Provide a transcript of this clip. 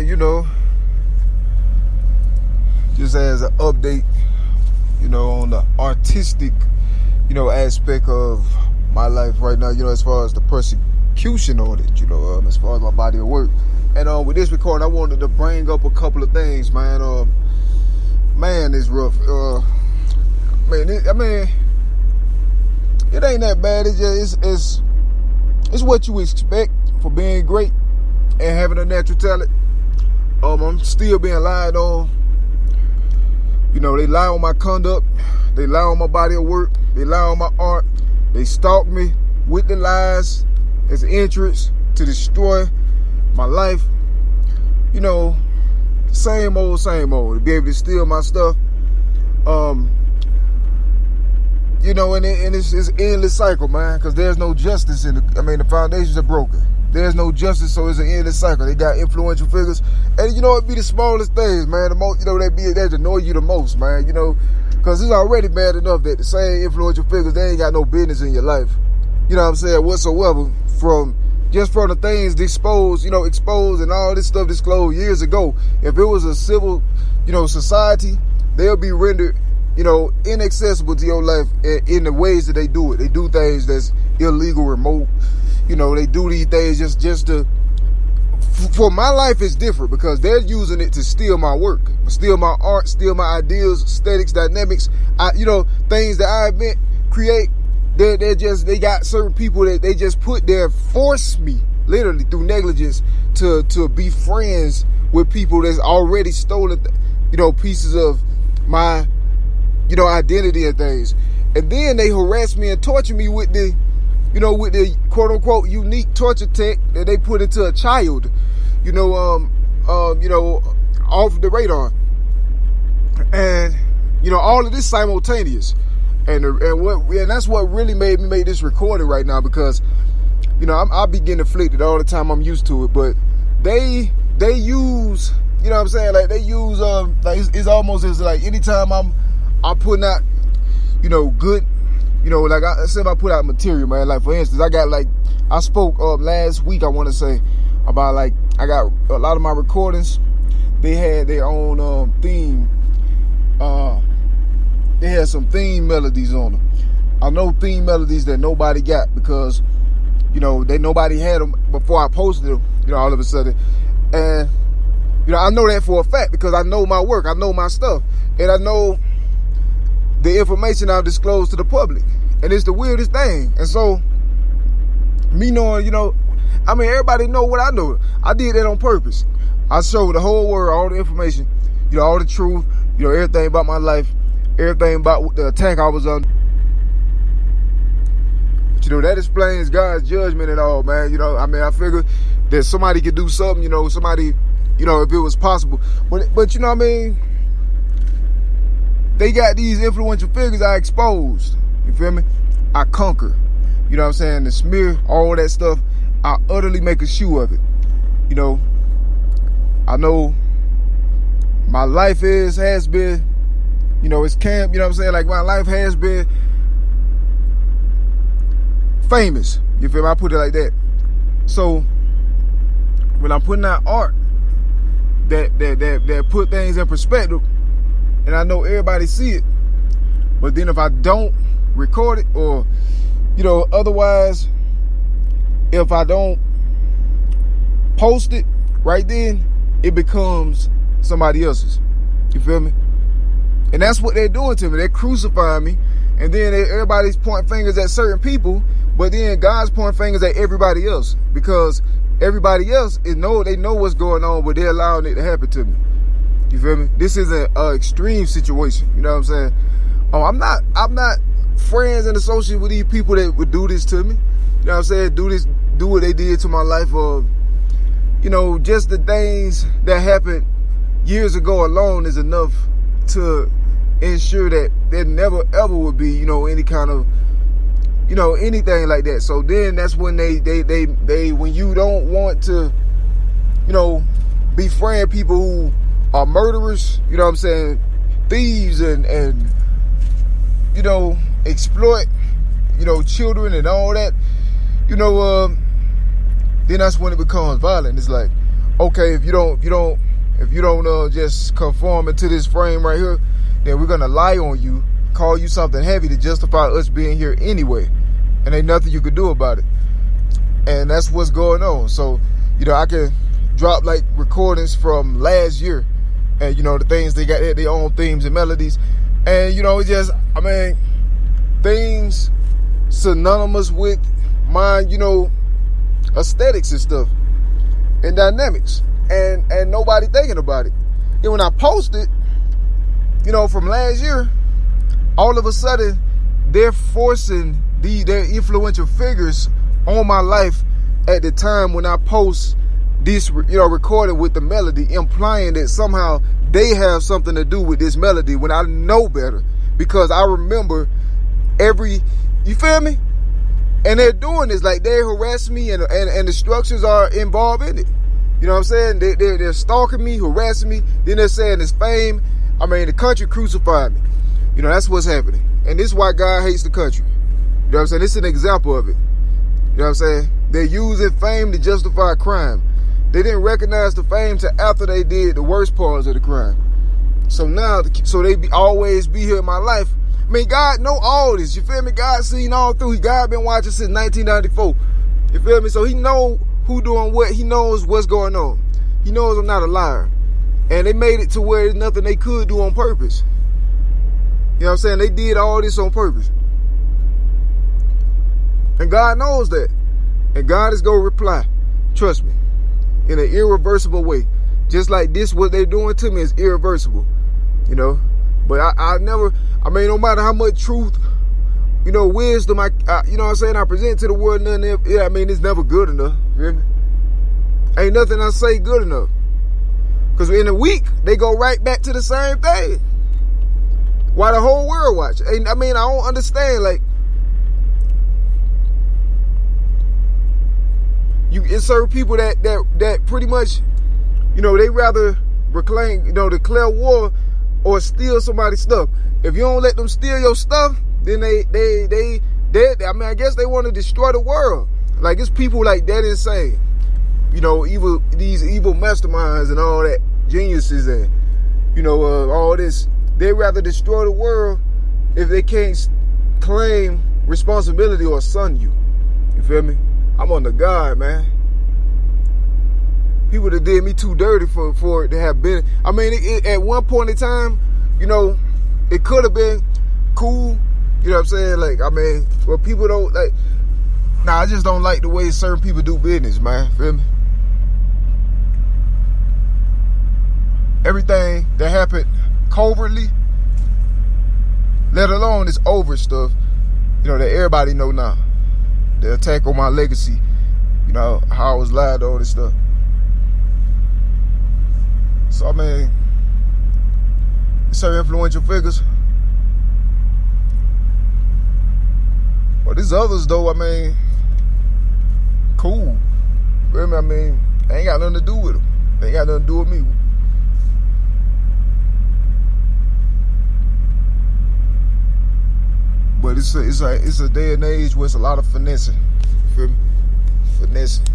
man, just as an update, on the artistic, aspect of my life right now, as far as the persecution on it, as far as my body of work. And with this recording, I wanted to bring up a couple of things, man. Man, it's rough. It ain't that bad. It's what you expect for being great and having a natural talent. I'm still being lied on. They lie on my conduct. They lie on my body of work. They lie on my art. They stalk me with the lies as entrance to destroy my life. Same old. To be able to steal my stuff. And it's endless cycle, man, because there's no justice the foundations are broken. There's no justice, so it's an endless cycle. They got influential figures, and it be the smallest things, man. The most, that annoy you the most, man. Because it's already bad enough that the same influential figures, they ain't got no business in your life. You know what I'm saying? Whatsoever, from the things exposed and all this stuff disclosed years ago. If it was a civil, society, they'll be rendered, inaccessible to your life in the ways that they do it. They do things that's illegal, remote. They do these things just to. For my life, it's different because they're using it to steal my work, steal my art, steal my ideas, aesthetics, dynamics. Things that I invent, create. They got certain people that they just put there, force me literally through negligence to be friends with people that's already stolen, pieces of my, identity and things. And then they harass me and torture me with the quote unquote unique torture tech that they put into a child, off the radar. And, all of this simultaneous. And that's what really made me make this recording right now, because, I be getting afflicted all the time. I'm used to it, but they use, like they use, it's almost as like anytime I'm putting out, good, like I said, I put out material, man. Like for instance, I spoke last week, I want to say, about I got a lot of my recordings. They had their own theme. They had some theme melodies on them. I know theme melodies that nobody got because, nobody had them before I posted them, all of a sudden. And, I know that for a fact because I know my work, I know my stuff, and I know the information I've disclosed to the public. And it's the weirdest thing. And so, me knowing, everybody know what I know. I did that on purpose. I showed the whole world all the information, all the truth, everything about my life, everything about the attack I was under. But, that explains God's judgment and all, man. I figured that somebody could do something, somebody, if it was possible. But they got these influential figures I exposed. You feel me? I conquer. The smear, all that stuff, I utterly make a shoe of it. I know my life has been, it's camp, like my life has been famous. You feel me? I put it like that. So when I'm putting out art that put things in perspective, and I know everybody see it, but then if I don't record it or, otherwise, if I don't post it right then, it becomes somebody else's. You feel me? And that's what they're doing to me. They're crucifying me. And then everybody's pointing fingers at certain people, but then God's pointing fingers at everybody else because everybody else they know what's going on, but they're allowing it to happen to me. You feel me? This is an extreme situation. You know what I'm saying? I'm not friends and associated with these people that would do this to me. You know what I'm saying? Do what they did to my life, or just the things that happened years ago alone is enough to ensure that there never ever would be, any kind of, anything like that. So then that's when they when you don't want to, befriend people who are murderers, thieves and exploit, children and all that, then that's when it becomes violent. It's like, okay, if you don't just conform into this frame right here, then we're gonna lie on you, call you something heavy to justify us being here anyway, and ain't nothing you could do about it. And that's what's going on. So, I can drop like recordings from last year, and the things they got their own themes and melodies, and it just, things synonymous with my aesthetics and stuff and dynamics, and nobody thinking about it. And when I posted from last year, all of a sudden they're forcing their influential figures on my life at the time when I post this recording with the melody, implying that somehow they have something to do with this melody when I know better, because I remember you feel me? And they're doing this, like they harass me, and the structures are involved in it. You know what I'm saying? They're stalking me, harassing me. Then they're saying it's fame. The country crucified me. That's what's happening. And this is why God hates the country. You know what I'm saying? This is an example of it. You know what I'm saying? They're using fame to justify crime. They didn't recognize the fame till after they did the worst parts of the crime. So now, they always be here in my life. God know all this. You feel me? God seen all through. God been watching since 1994. You feel me? So he know who doing what. He knows what's going on. He knows I'm not a liar. And they made it to where there's nothing they could do on purpose. You know what I'm saying? They did all this on purpose. And God knows that. And God is going to reply. Trust me. In an irreversible way. Just like this, what they're doing to me is irreversible. But I never, no matter how much truth, wisdom, I present to the world, nothing, it's never good enough. You feel me? Ain't nothing I say good enough. Because in a week, they go right back to the same thing. While the whole world watch. I don't understand, it's certain people that pretty much, they rather declare war or steal somebody's stuff. If you don't let them steal your stuff, then I guess they want to destroy the world. Like, it's people like that insane. These evil masterminds and all that, geniuses and, all this. They rather destroy the world if they can't claim responsibility or son you. You feel me? I'm on the God, man. People that did me too dirty for it to have been. At one point in time, it could have been cool. You know what I'm saying? Well, people don't like. Nah, I just don't like the way certain people do business, man. Feel me? Everything that happened covertly, let alone this over stuff, that everybody know now. The attack on my legacy, how I was lied on and stuff. So, certain influential figures. But these others, though, cool. Feel me? I ain't got nothing to do with them. They ain't got nothing to do with me. But it's a day and age where it's a lot of finessing. Feel me? Finessing.